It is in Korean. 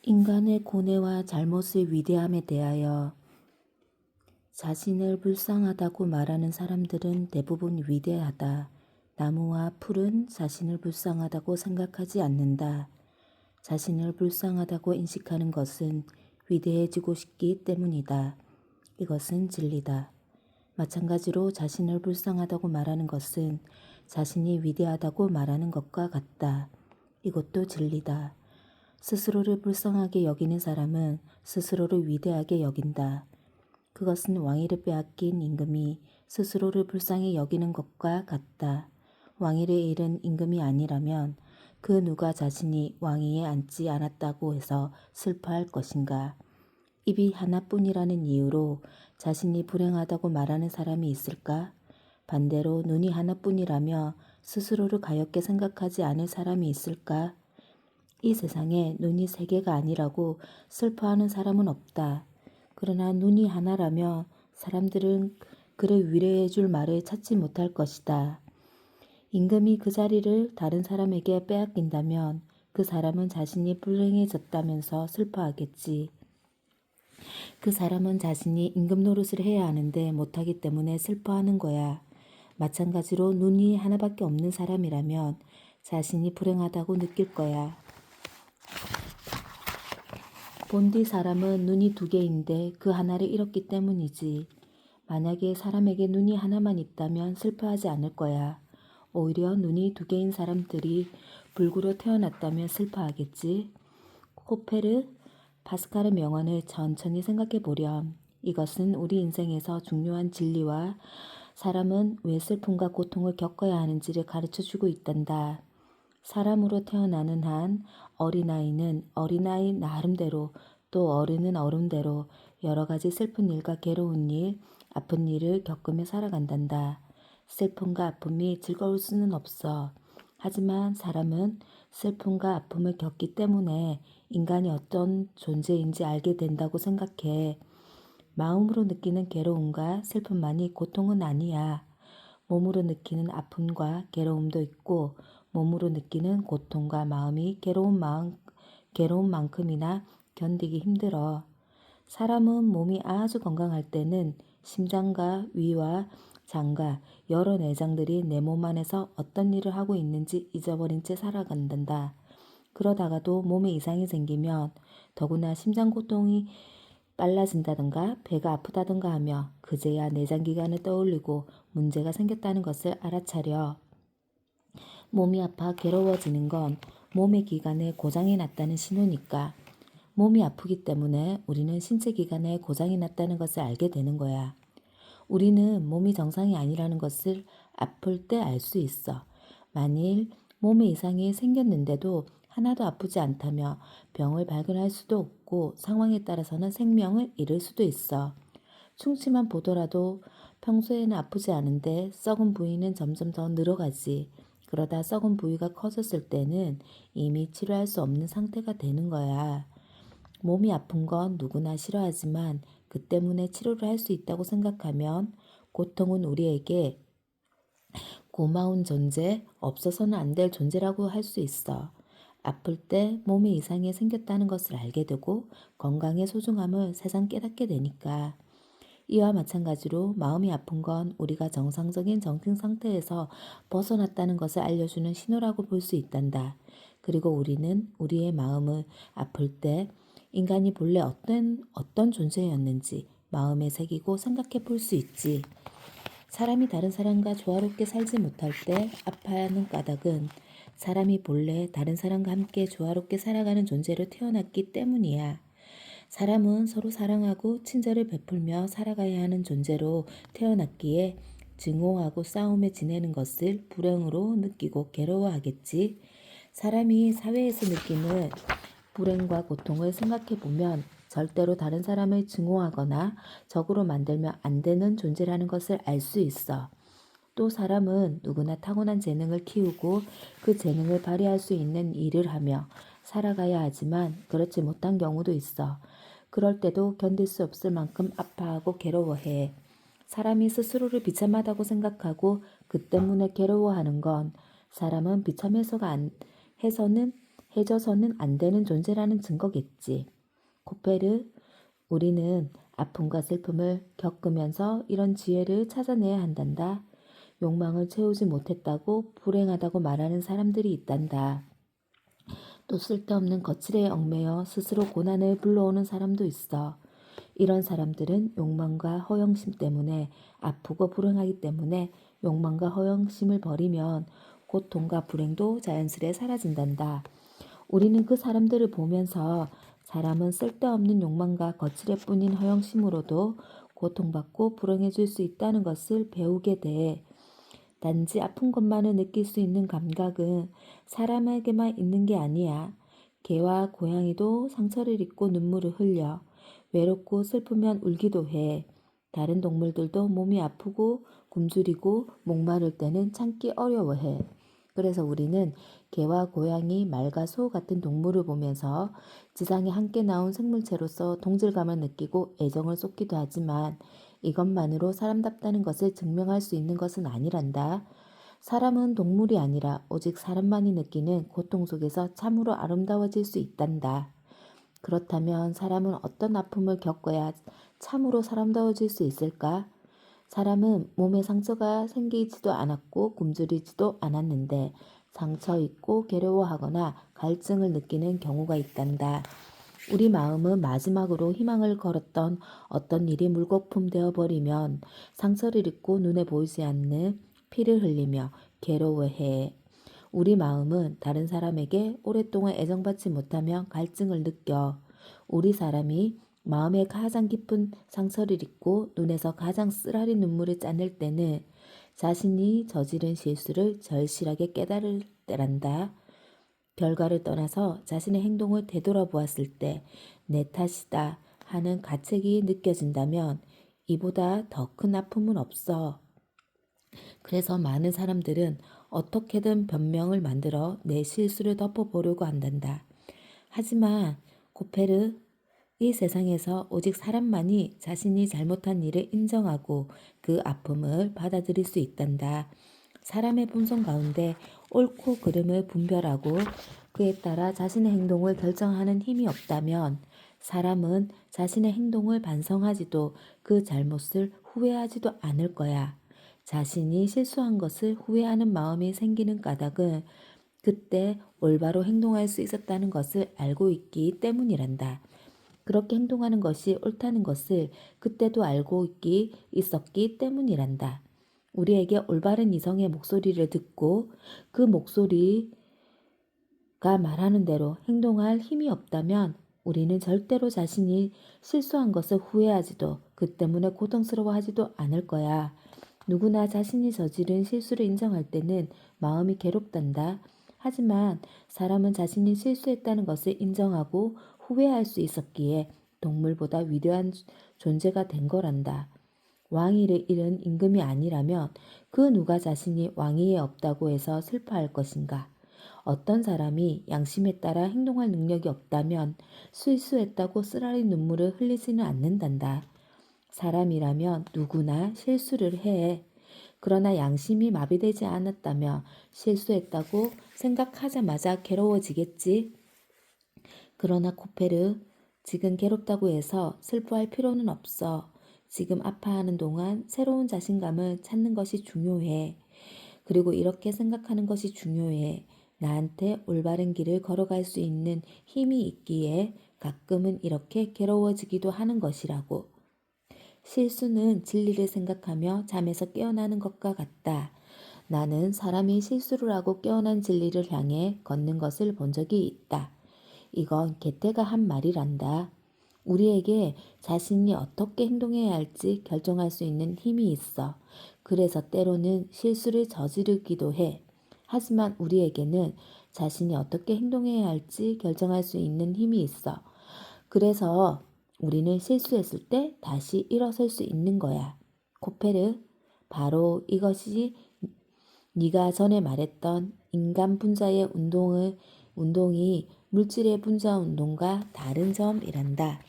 인간의 고뇌와 잘못의 위대함에 대하여 자신을 불쌍하다고 말하는 사람들은 대부분 위대하다. 나무와 풀은 자신을 불쌍하다고 생각하지 않는다. 자신을 불쌍하다고 인식하는 것은 위대해지고 싶기 때문이다. 이것은 진리다. 마찬가지로 자신을 불쌍하다고 말하는 것은 자신이 위대하다고 말하는 것과 같다. 이것도 진리다. 스스로를 불쌍하게 여기는 사람은 스스로를 위대하게 여긴다. 그것은 왕위를 빼앗긴 임금이 스스로를 불쌍히 여기는 것과 같다. 왕위를 잃은 임금이 아니라면 그 누가 자신이 왕위에 앉지 않았다고 해서 슬퍼할 것인가. 입이 하나뿐이라는 이유로 자신이 불행하다고 말하는 사람이 있을까? 반대로 눈이 하나뿐이라며 스스로를 가엾게 생각하지 않을 사람이 있을까? 이 세상에 눈이 세 개가 아니라고 슬퍼하는 사람은 없다. 그러나 눈이 하나라며 사람들은 그를 위로해 줄 말을 찾지 못할 것이다. 임금이 그 자리를 다른 사람에게 빼앗긴다면 그 사람은 자신이 불행해졌다면서 슬퍼하겠지. 그 사람은 자신이 임금 노릇을 해야 하는데 못하기 때문에 슬퍼하는 거야. 마찬가지로 눈이 하나밖에 없는 사람이라면 자신이 불행하다고 느낄 거야. 본디 사람은 눈이 두 개인데 그 하나를 잃었기 때문이지. 만약에 사람에게 눈이 하나만 있다면 슬퍼하지 않을 거야. 오히려 눈이 두 개인 사람들이 불구로 태어났다면 슬퍼하겠지. 코페르 파스칼의 명언을 천천히 생각해 보렴. 이것은 우리 인생에서 중요한 진리와 사람은 왜 슬픔과 고통을 겪어야 하는지를 가르쳐 주고 있단다. 사람으로 태어나는 한 어린아이는 어린아이 나름대로 또 어른은 어른대로 여러 가지 슬픈 일과 괴로운 일, 아픈 일을 겪으며 살아간단다. 슬픔과 아픔이 즐거울 수는 없어. 하지만 사람은 슬픔과 아픔을 겪기 때문에 인간이 어떤 존재인지 알게 된다고 생각해. 마음으로 느끼는 괴로움과 슬픔만이 고통은 아니야. 몸으로 느끼는 아픔과 괴로움도 있고 몸으로 느끼는 고통과 마음이 괴로운 만큼이나 견디기 힘들어. 사람은 몸이 아주 건강할 때는 심장과 위와 장과 여러 내장들이 내 몸 안에서 어떤 일을 하고 있는지 잊어버린 채 살아간단다. 그러다가도 몸에 이상이 생기면 더구나 심장 고통이 빨라진다든가 배가 아프다든가 하며 그제야 내장기관을 떠올리고 문제가 생겼다는 것을 알아차려. 몸이 아파 괴로워지는 건 몸의 기관에 고장이 났다는 신호니까. 몸이 아프기 때문에 우리는 신체 기관에 고장이 났다는 것을 알게 되는 거야. 우리는 몸이 정상이 아니라는 것을 아플 때 알 수 있어. 만일 몸에 이상이 생겼는데도 하나도 아프지 않다며 병을 발견할 수도 없고 상황에 따라서는 생명을 잃을 수도 있어. 충치만 보더라도 평소에는 아프지 않은데 썩은 부위는 점점 더 늘어가지. 그러다 썩은 부위가 커졌을 때는 이미 치료할 수 없는 상태가 되는 거야. 몸이 아픈 건 누구나 싫어하지만 그 때문에 치료를 할 수 있다고 생각하면 고통은 우리에게 고마운 존재, 없어서는 안 될 존재라고 할 수 있어. 아플 때 몸에 이상이 생겼다는 것을 알게 되고 건강의 소중함을 세상 깨닫게 되니까. 이와 마찬가지로 마음이 아픈 건 우리가 정상적인 정신 상태에서 벗어났다는 것을 알려주는 신호라고 볼 수 있단다. 그리고 우리는 우리의 마음을 아플 때 인간이 본래 어떤 존재였는지 마음에 새기고 생각해 볼 수 있지. 사람이 다른 사람과 조화롭게 살지 못할 때 아파하는 까닭은 사람이 본래 다른 사람과 함께 조화롭게 살아가는 존재로 태어났기 때문이야. 사람은 서로 사랑하고 친절을 베풀며 살아가야 하는 존재로 태어났기에 증오하고 싸움에 지내는 것을 불행으로 느끼고 괴로워하겠지. 사람이 사회에서 느끼는 불행과 고통을 생각해 보면 절대로 다른 사람을 증오하거나 적으로 만들면 안 되는 존재라는 것을 알 수 있어. 또 사람은 누구나 타고난 재능을 키우고 그 재능을 발휘할 수 있는 일을 하며 살아가야 하지만 그렇지 못한 경우도 있어. 그럴 때도 견딜 수 없을 만큼 아파하고 괴로워해. 사람이 스스로를 비참하다고 생각하고 그 때문에 괴로워하는 건 사람은 비참해서가 해서는 해줘서는 안 되는 존재라는 증거겠지. 코페르, 우리는 아픔과 슬픔을 겪으면서 이런 지혜를 찾아내야 한단다. 욕망을 채우지 못했다고 불행하다고 말하는 사람들이 있단다. 또 쓸데없는 거칠에 얽매여 스스로 고난을 불러오는 사람도 있어. 이런 사람들은 욕망과 허영심 때문에 아프고 불행하기 때문에 욕망과 허영심을 버리면 고통과 불행도 자연스레 사라진단다. 우리는 그 사람들을 보면서 사람은 쓸데없는 욕망과 거칠에 뿐인 허영심으로도 고통받고 불행해질 수 있다는 것을 배우게 돼. 단지 아픈 것만을 느낄 수 있는 감각은 사람에게만 있는 게 아니야. 개와 고양이도 상처를 입고 눈물을 흘려. 외롭고 슬프면 울기도 해. 다른 동물들도 몸이 아프고 굶주리고 목마를 때는 참기 어려워해. 그래서 우리는 개와 고양이, 말과 소 같은 동물을 보면서 지상에 함께 나온 생물체로서 동질감을 느끼고 애정을 쏟기도 하지만 이것만으로 사람답다는 것을 증명할 수 있는 것은 아니란다. 사람은 동물이 아니라 오직 사람만이 느끼는 고통 속에서 참으로 아름다워질 수 있단다. 그렇다면 사람은 어떤 아픔을 겪어야 참으로 사람다워질 수 있을까? 사람은 몸에 상처가 생기지도 않았고 굶주리지도 않았는데 상처 입고 괴로워하거나 갈증을 느끼는 경우가 있단다. 우리 마음은 마지막으로 희망을 걸었던 어떤 일이 물거품 되어버리면 상처를 입고 눈에 보이지 않는 피를 흘리며 괴로워해. 우리 마음은 다른 사람에게 오랫동안 애정받지 못하며 갈증을 느껴. 우리 사람이 마음에 가장 깊은 상처를 입고 눈에서 가장 쓰라린 눈물을 짜낼 때는 자신이 저지른 실수를 절실하게 깨달을 때란다. 결과를 떠나서 자신의 행동을 되돌아보았을 때 내 탓이다 하는 가책이 느껴진다면 이보다 더 큰 아픔은 없어. 그래서 많은 사람들은 어떻게든 변명을 만들어 내 실수를 덮어보려고 한단다. 하지만 코페르, 이 세상에서 오직 사람만이 자신이 잘못한 일을 인정하고 그 아픔을 받아들일 수 있단다. 사람의 본성 가운데 옳고 그름을 분별하고 그에 따라 자신의 행동을 결정하는 힘이 없다면 사람은 자신의 행동을 반성하지도 그 잘못을 후회하지도 않을 거야. 자신이 실수한 것을 후회하는 마음이 생기는 까닭은 그때 올바로 행동할 수 있었다는 것을 알고 있기 때문이란다. 그렇게 행동하는 것이 옳다는 것을 그때도 알고 있었기 때문이란다. 우리에게 올바른 이성의 목소리를 듣고 그 목소리가 말하는 대로 행동할 힘이 없다면 우리는 절대로 자신이 실수한 것을 후회하지도 그 때문에 고통스러워하지도 않을 거야. 누구나 자신이 저지른 실수를 인정할 때는 마음이 괴롭단다. 하지만 사람은 자신이 실수했다는 것을 인정하고 후회할 수 있었기에 동물보다 위대한 존재가 된 거란다. 왕위를 잃은 임금이 아니라면 그 누가 자신이 왕위에 없다고 해서 슬퍼할 것인가? 어떤 사람이 양심에 따라 행동할 능력이 없다면 실수했다고 쓰라린 눈물을 흘리지는 않는단다. 사람이라면 누구나 실수를 해. 그러나 양심이 마비되지 않았다면 실수했다고 생각하자마자 괴로워지겠지. 그러나 코페르, 지금 괴롭다고 해서 슬퍼할 필요는 없어. 지금 아파하는 동안 새로운 자신감을 찾는 것이 중요해. 그리고 이렇게 생각하는 것이 중요해. 나한테 올바른 길을 걸어갈 수 있는 힘이 있기에 가끔은 이렇게 괴로워지기도 하는 것이라고. 실수는 진리를 생각하며 잠에서 깨어나는 것과 같다. 나는 사람이 실수를 하고 깨어난 진리를 향해 걷는 것을 본 적이 있다. 이건 게테가 한 말이란다. 우리에게 자신이 어떻게 행동해야 할지 결정할 수 있는 힘이 있어. 그래서 때로는 실수를 저지르기도 해. 하지만 우리에게는 자신이 어떻게 행동해야 할지 결정할 수 있는 힘이 있어. 그래서 우리는 실수했을 때 다시 일어설 수 있는 거야. 코페르, 바로 이것이 네가 전에 말했던 인간 분자의 운동이 물질의 분자 운동과 다른 점이란다.